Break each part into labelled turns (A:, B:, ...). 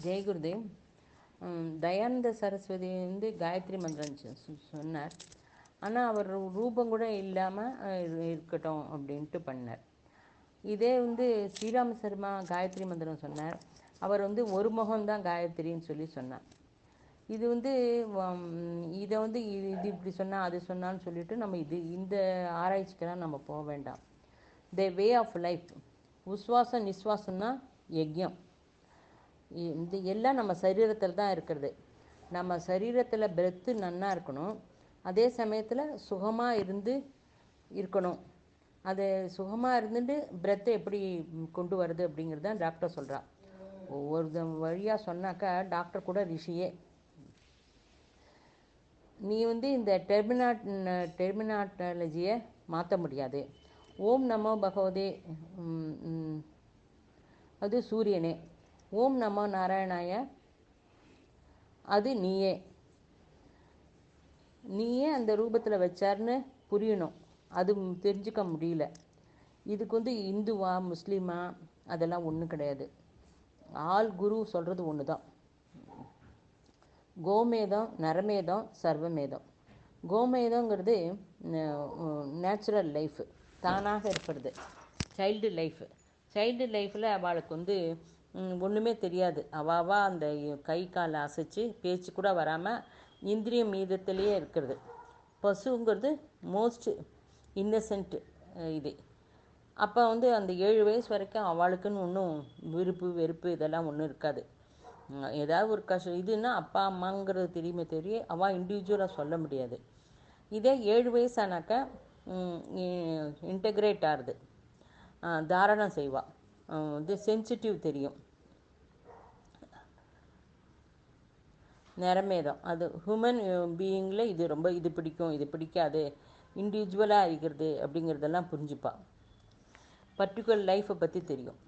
A: ஜெயகுருதேவ். தயானந்த சரஸ்வதி வந்து காயத்ரி மந்திரம் சொன்னார். ஆனால் அவர் ரூபம் கூட இல்லாமல் இருக்கட்டும் அப்படின்ட்டு பண்ணார். இதே வந்து ஸ்ரீராம சர்மா காயத்ரி மந்திரம் சொன்னார். அவர் வந்து ஒரு முகம்தான் காயத்ரின்னு சொன்னார். இது வந்து இதை வந்து இது இப்படி சொன்னால் அது சொன்னான்னு சொல்லிட்டு நம்ம இந்த ஆராய்ச்சிக்கெல்லாம் நம்ம போக வேண்டாம். த வே ஆஃப் லைஃப், உஸ்வாசம் நிஸ்வாசம்னா யஜ்யம். இந்த எல்லாம் நம்ம சரீரத்தில் தான் இருக்கிறது. நம்ம சரீரத்தில் பிரெத்து நன்னா இருக்கணும், அதே சமயத்தில் சுகமாக இருக்கணும். அது சுகமாக இருந்துட்டு பிரெத்தை எப்படி கொண்டு வருது அப்படிங்கிறது தான் டாக்டர் சொல்கிறா. ஒவ்வொரு வழியாக சொன்னாக்கா டாக்டர் கூட ரிஷியே. நீ வந்து இந்த டெர்மினாட்டாலஜியை மாற்ற முடியாது. ஓம் நமோ பகவதே, அது சூரியனே. ஓம் நமோ நாராயணாய, அது நீயே. நீயே அந்த ரூபத்தில் வச்சார்னு புரியணும். அது தெரிஞ்சுக்க முடியல. இதுக்கு வந்து இந்துவா முஸ்லீமா அதெல்லாம் ஒன்றும் கிடையாது. ஆல் குரு சொல்கிறது ஒன்று தான். கோமேதம், நரமேதம், சர்வமேதம். கோமேதங்கிறது நேச்சுரல் லைஃபு, தானாக இருக்கிறது. Child life. சைல்டு லைஃப்பில் அவளுக்கு வந்து ஒன்றுமே தெரியாது. அவாவா அந்த கை காலை அசைச்சு பேச்சு கூட வராமல் இந்திரிய மீதத்திலேயே இருக்கிறது. பசுங்கிறது மோஸ்ட் இன்னசென்ட் இது. அப்போ வந்து அந்த 7 வயசு வரைக்கும் அவளுக்குன்னு ஒன்றும் விருப்பு வெறுப்பு இதெல்லாம் ஒன்றும் இருக்காது. ஏதாவது ஒரு கஷ்டம் இதுன்னா அப்பா அம்மாங்கிறது தெரிய அவள் இண்டிவிஜுவலாக சொல்ல முடியாது. இதே 7 வயசானாக்கா இன்டகிரேட் ஆகுது, தாரணம் செய்வாள். இது சென்சிட்டிவ் தெரியும். நிறமேதம், அது ஹியூமன் பீயிங்கில் இது பிடிக்கும் இது பிடிக்காது, இண்டிவிஜுவலாக இருக்கிறது அப்படிங்கிறதெல்லாம் புரிஞ்சுப்பாள். பர்டிகுலர் லைஃப்பை பற்றி தெரியும்.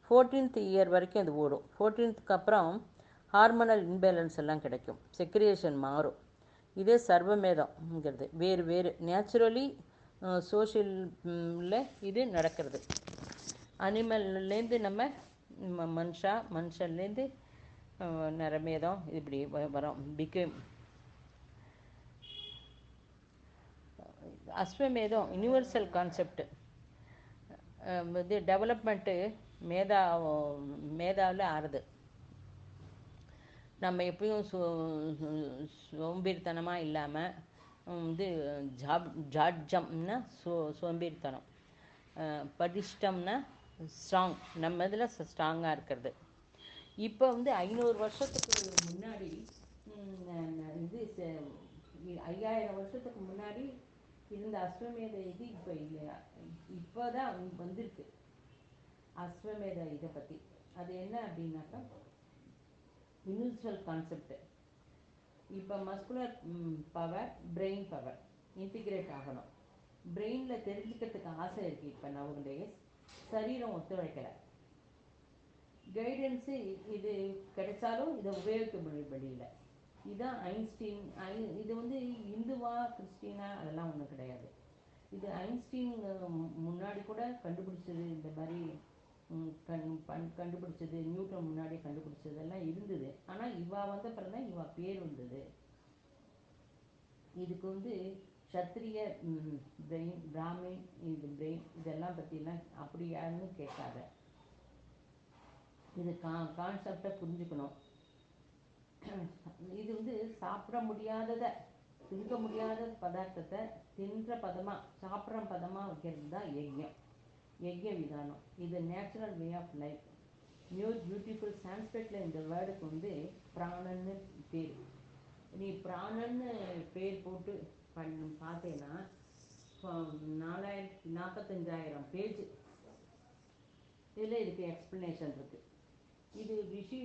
A: 14th இயர் வரைக்கும் அது ஓடும். 14th அப்புறம் ஹார்மோனல் இன்பேலன்ஸ் எல்லாம் கிடைக்கும், செக்ரியேஷன் மாறும். இதே சர்வமேதம்ங்கிறது வேறு நேச்சுரலி சோஷியலில் இது நடக்கிறது. அனிமல்லேருந்து நம்ம மனுஷன்லேருந்து நரமேதம் இப்படி வரும். அஸ்வமேதம் யூனிவர்சல் கான்செப்ட். இது டெவலப்மெண்ட்டு மேதாவில் ஆறுது. நம்ம எப்பயும் சோம்பேறித்தனமாக இல்லாமல் வந்து ஜாட்ஜம்னா சோம்பேறித்தனம், பரிஷ்டம்னா ஸ்ட்ராங், நம்ம இதில் ஸ்ட்ராங்காக இருக்கிறது. இப்போ வந்து 500 வருஷத்துக்கு முன்னாடி, இது 5000 வருஷத்துக்கு முன்னாடி இருந்த அஸ்வமேத இது இப்போ இல்லையா, இப்போ தான் வந்திருக்கு அஸ்வமேத இதை பற்றி. அது என்ன அப்படின்னாக்கா யூனிவர்சல் கான்செப்ட். இப்போ muscular power, brain power integrate ஆகணும். பிரெயினில் தெரிஞ்சுக்கிறதுக்கு ஆசை இருக்குது. இப்போ நவடேஸ் சரீரம் ஒத்துழைக்கலை. கைடன்ஸு இது கிடைச்சாலும் இதை உபயோகிக்க முடியல. இதுதான் ஐன்ஸ்டீன். இது வந்து இந்துவா கிறிஸ்டினா அதெல்லாம் ஒன்றும் கிடையாது. இது ஐன்ஸ்டீன் முன்னாடி கூட கண்டுபிடிச்சது. இந்த மாதிரி கண்டுபிடிச்சது நியூட்டன் முன்னாடி கண்டுபிடிச்சதெல்லாம் இருந்தது. ஆனால் இவா வந்த பிறகு தான் இவா பேர் வந்தது. இதுக்கு வந்து சத்திரிய பிரெயின், பிராமின் இது பிரெயின், இதெல்லாம் பற்றிலாம் அப்படி யாருன்னு கேட்காத. இது கான்செப்டை புரிஞ்சுக்கணும். இது வந்து சாப்பிட முடியாததை, திங்க முடியாத பதார்த்தத்தை தின்ற பதமாக, சாப்பிட்ற பதமாக வைக்கிறது தான் யஜ்யம், யஜ்ய விதானம். இது natural way of life. Beautiful சான்ஸ்கிரிட்டில் இந்த வேர்டுக்கு வந்து பிராணன்னு பேர். நீ பிராணன்னு பேர் போட்டு பார்த்தேன்னா 45,000 பேஜ் இதில் இதுக்கு எக்ஸ்ப்ளனேஷன் இருக்குது. இது ரிஷி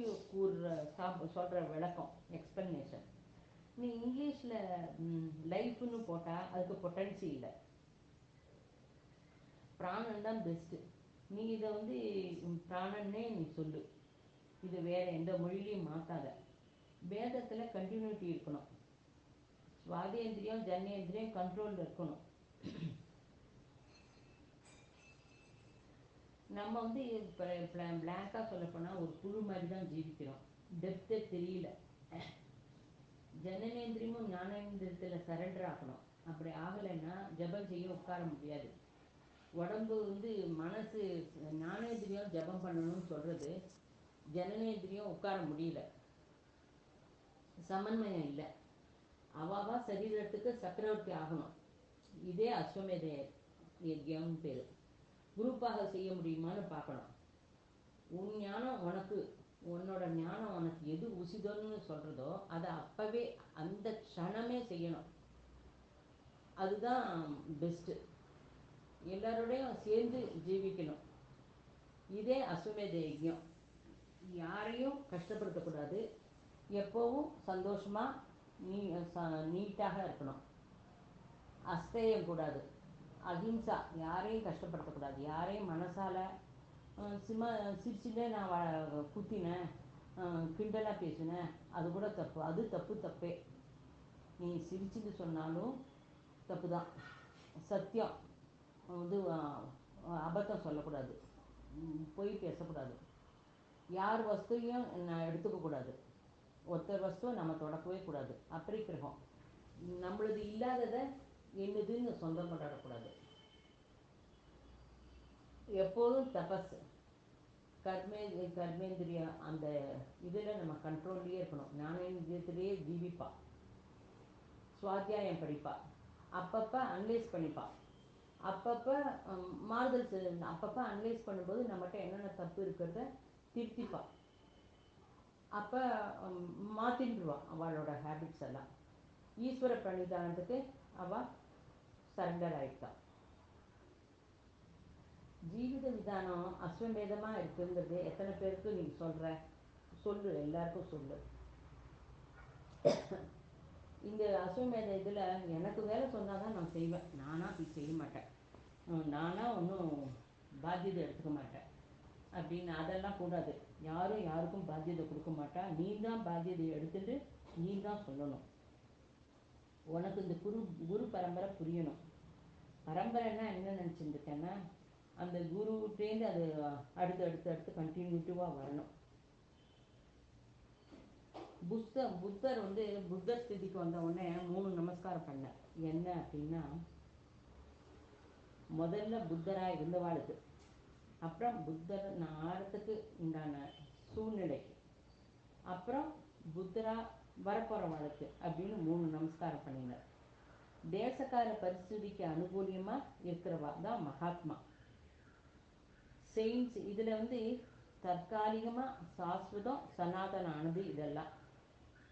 A: சொல்கிற விளக்கம், எக்ஸ்ப்ளனேஷன். நீ இங்கிலீஷில் லைஃப்னு போட்டால் அதுக்கு பொட்டன்சி இல்லை. பிராணன் தான் பெஸ்ட்டு. நீ இதை வந்து பிராணன்னே நீ சொல்லு. இது வேறு எந்த மொழியிலையும் மாற்றாத. வேதத்தில் கண்டினியூட்டி இருக்கணும். சுவாதேந்திரியம் ஜன்னேந்திரியம் கண்ட்ரோலில் இருக்கணும். நம்ம வந்து இப்போ பிளாங்காக சொல்லப்போனால் ஒரு புழு மாதிரி தான் ஜீவிக்கிறோம். டெப்த்தே தெரியல. ஜனனேந்திரியமும் ஞானேந்திரியத்தில் சரண்டர் ஆகணும். அப்படி ஆகலைன்னா ஜபம் செய்ய உட்கார முடியாது. உடம்பு மனசு ஞானேந்திரியம் ஜபம் பண்ணணும்னு சொல்கிறது, ஜனனேந்திரியம் உட்கார முடியல, சமன்வயம் இல்லை. அவாவா சரீரத்துக்கு சக்கரவர்த்தி ஆகணும். இதே அஸ்வமேத யஜ்யம்னு பேர். குரூப்பாக செய்ய முடியுமான்னு பார்க்கணும். உன் ஞானம் உனக்கு, உன்னோட ஞானம் உனக்கு எது உசிதம்னு சொல்கிறதோ அதை அப்போவே அந்த க்ஷணமே செய்யணும். அதுதான் பெஸ்ட்டு. எல்லாரோடையும் சேர்ந்து ஜீவிக்கணும். இதே அஸ்வமேத யஜ்யம். யாரையும் கஷ்டப்படுத்தக்கூடாது. எப்போவும் சந்தோஷமாக நீட்டாக இருக்கணும். அஸ்தேயம் கூடாது. அஹிம்சா. யாரையும் கஷ்டப்படுத்தக்கூடாது. யாரையும் மனசால் சும்மா சிரிச்சுட்டே நான் குத்தினேன், கிண்டலாக பேசினேன், அது கூட தப்பு. அது தப்பே. நீ சிரிச்சுட்டு சொன்னாலும் தப்பு தான். சத்தியம் அபத்தம் சொல்லக்கூடாது, பொய் பேசக்கூடாது. யார் வஸ்துவையும் நான் எடுத்துக்கக்கூடாது. ஒருத்தர் வஸ்துவை நம்ம தொடக்கவே கூடாது. அபரிக்கிரகம். நம்மளது இல்லாததை என்னதுன்னு சொந்தம் கொண்டாடக்கூடாது. எப்போதும் தபஸ், கர்மேந்திரியம் அந்த இதில் நம்ம கண்ட்ரோல்லையே இருக்கணும். ஞானேந்திரியத்திலேயே ஜீவிப்பா, சுவாத்தியாயம் படிப்பா, அப்பப்போ அனலைஸ் பண்ணிப்பா, அப்பப்போ மாறுதல் அப்பப்போ அனலைஸ் பண்ணும்போது நம்மகிட்ட என்னென்ன தப்பு இருக்கிறத திருத்திப்பா. அப்போ மாற்றிடுவா அவளோட ஹேபிட்ஸ் எல்லாம். ஈஸ்வர பிரணிதானத்துக்கு அவள் சரண்டர் ஆகிட்டா. ஜீவித விதானம் அஸ்வமேதமாக இருக்குங்கிறது எத்தனை பேருக்கு நீ சொல்லு, எல்லாருக்கும் சொல்லு. இந்த அஸ்வமேத இதில் எனக்கு வேலை சொன்னால் தான் நான் செய்வேன். நானாக அப்படி செய்ய மாட்டேன். நானாக ஒன்றும் பாத்தியதை எடுத்துக்க மாட்டேன் அப்படின்னு. அதெல்லாம் கூடாது. யாரும் யாருக்கும் பாத்தியதை கொடுக்க மாட்டா. நீ தான் பாத்தியதை எடுத்துட்டு நீ தான் சொல்லணும். உனக்கு இந்த குரு பரம்பரை புரியணும். பரம்பரைன்னா என்ன நினச்சிருந்துட்டேன்னா, அந்த குருட்டேந்து அது அடுத்து கண்டினியூட்டிவாக வரணும். புத்தர் புத்தர் ஸ்திதிக்கு வந்த உடனே 3 நமஸ்காரம் பண்ணார். என்ன அப்படின்னா, முதல்ல புத்தராக இருந்தவாளுக்கு, அப்புறம் புத்தர் ஆறத்துக்கு உண்டான சூழ்நிலைக்கு, அப்புறம் புத்தரா வரப்போகிறவாளுக்கு அப்படின்னு 3 நமஸ்காரம் பண்ணினார். தேசக்கால பரிஸ்திதிக்கு அனுகூலியமாக இருக்கிறவா தான் மகாத்மா, செயின்ஸ். இதில் தற்காலிகமாக சாஸ்வதம் சனாதனானது. இதெல்லாம்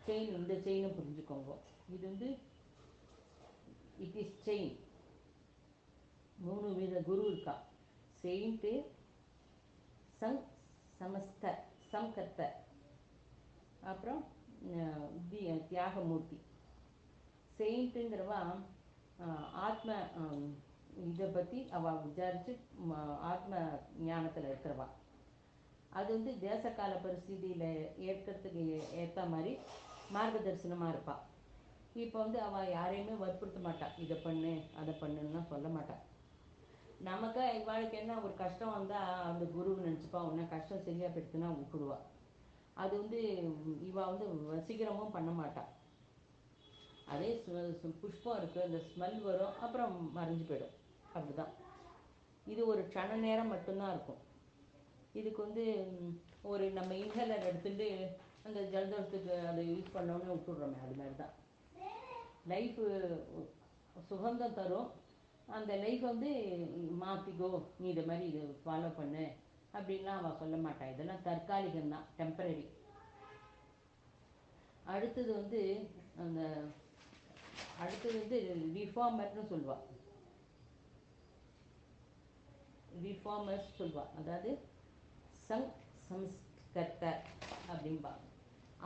A: செயின். இந்த செயினை புரிஞ்சுக்கோங்க. இது இட் இஸ் செயின். 3 வித குரு இருக்கா. செயின்ட்டு, சம்கர்த்தர், அப்புறம் தியாகமூர்த்தி. செயின்ட்டுங்கிறவா ஆத்ம இதை பற்றி அவள் விசாரித்து ஆத்ம ஞானத்தில் இருக்கிறவா. அது தேசக்கால பரிஸ்திதியில் ஏற்கிறதுக்கு ஏற்ற மாதிரி மார்க்கதர்சனமாக இருப்பாள். இப்போ அவள் யாரையுமே வற்புறுத்த மாட்டாள். இதை பண்ணு அதை பண்ணுன்னா சொல்ல மாட்டாள். நமக்கு இவாளுக்கு என்ன ஒரு கஷ்டம் வந்தால் அந்த குருவை நினச்சிப்பா. ஒன்றா கஷ்டம் சரியாக போயிடுத்துன்னா விட்டுடுவா. அது இவள் வசீகரமும் பண்ண மாட்டாள். அதே புஷ்பம் இருக்குது, அந்த ஸ்மெல் வரும், அப்புறம் மறைஞ்சு போயிடும். அப்படிதான். இது ஒரு க்ஷண நேரம் மட்டும்தான் இருக்கும். இதுக்கு ஒரு நம்ம இன்ஹேலர் எடுத்துட்டு அந்த ஜலதோஷத்துக்கு அதை யூஸ் பண்ணோன்னு விட்டுடுறோமே, அது மாதிரி தான். லைஃபு சுகந்தம் தரும். அந்த லைஃப் மாற்றிக்கோ, நீ இதை மாதிரி இது ஃபாலோ பண்ணு அப்படின்லாம் அவள் சொல்ல மாட்டாள். இதெல்லாம் தற்காலிகம்தான், டெம்பரரி. அடுத்தது அந்த ரிஃபார்மர்னு சொல்லுவாள். ரிஃபார்மர்ஸ் சொல்லுவாள். அதாவது சம்ஸ்கர்த்தர் அப்படின்பா.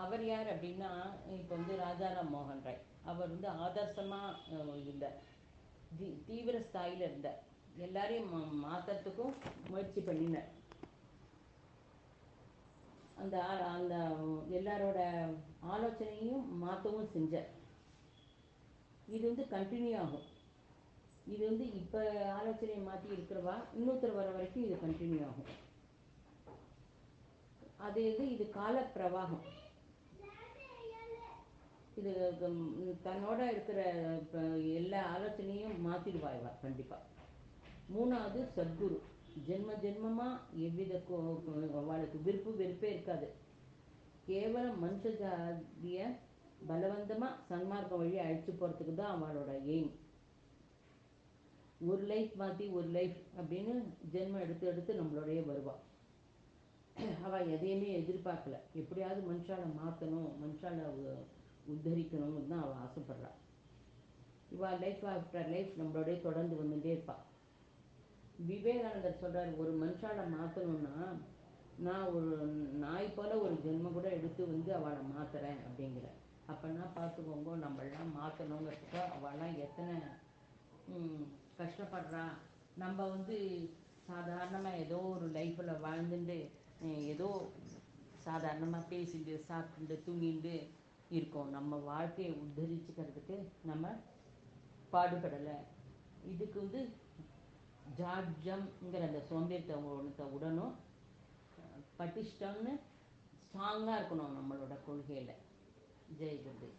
A: அவர் யார் அப்படின்னா, இப்போ ராஜாராம் மோகன் ராய். அவர் ஆதர்சமாக இருந்தார், தீவிர ஸ்தாயில் இருந்தார். எல்லாரையும் மாற்றத்துக்கும் முயற்சி பண்ணினார். அந்த எல்லாரோட ஆலோசனையும் மாற்றவும் செஞ்சார். இது கண்டினியூ ஆகும். இது இப்போ ஆலோசனையை மாற்றி இருக்கிறவா இன்னொருத்தர் வர வரைக்கும் இது கண்டினியூ ஆகும். அது இது கால பிரவாகம். இது தன்னோட இருக்கிற எல்லா ஆலோசனையும் மாற்றிடுவா இவ கண்டிப்பாக. மூணாவது சத்குரு. ஜென்ம ஜென்மமாக எவ்வித அவளுக்கு விருப்பு வெறுப்பே இருக்காது. கேவலம் மனுஷ ஜாதிய பலவந்தமாக சன்மார்க்கம் வழி அழைச்சி போகிறதுக்கு தான் அவளோட எய்ம். ஒரு லைஃப் மாற்றி ஒரு லைஃப் அப்படின்னு ஜென்மம் எடுத்து எடுத்து நம்மளோடய வருவாள். அவள் எதையுமே எதிர்பார்க்கல. எப்படியாவது மனுஷாலை மாற்றணும், மனுஷாலை உத்தரிக்கணும்னு தான் அவள் ஆசைப்படுறாள். இவள் லைஃப் ஆஃப்டர் லைஃப் நம்மளோடய தொடர்ந்து வந்துகிட்டே இருப்பாள். விவேகானந்தர் சொல்கிறார், ஒரு மனுஷாலை மாற்றணும்னா நான் ஒரு நாய் போல் ஒரு ஜென்மம் கூட எடுத்து வந்து அவளை மாற்றுறேன் அப்படிங்கிற. அப்போன்னா பார்த்துக்கோங்க, நம்மளாம் மாற்றணுங்கிறதுக்கு அவளாம் எத்தனை கஷ்டப்படுறா. நம்ம வந்து சாதாரணமாக ஏதோ ஒரு லைஃப்பில் வாழ்ந்துட்டு ஏதோ சாதாரணமாக பேசிட்டு சாப்பிட்டு தூங்கிட்டு இருக்கோம். நம்ம வாழ்க்கையை உத்தரிச்சுக்கிறதுக்கு நம்ம பாடுபடலை. இதுக்கு வந்து ஜாட்ஜம்ங்கிற அந்த சோம்பேறித்தனத்தை உடனும் பட்டிஷ்டம்னு ஸ்ட்ராங்காக இருக்கணும் நம்மளோட கொள்கையில். ஜெய் குருதேவ்.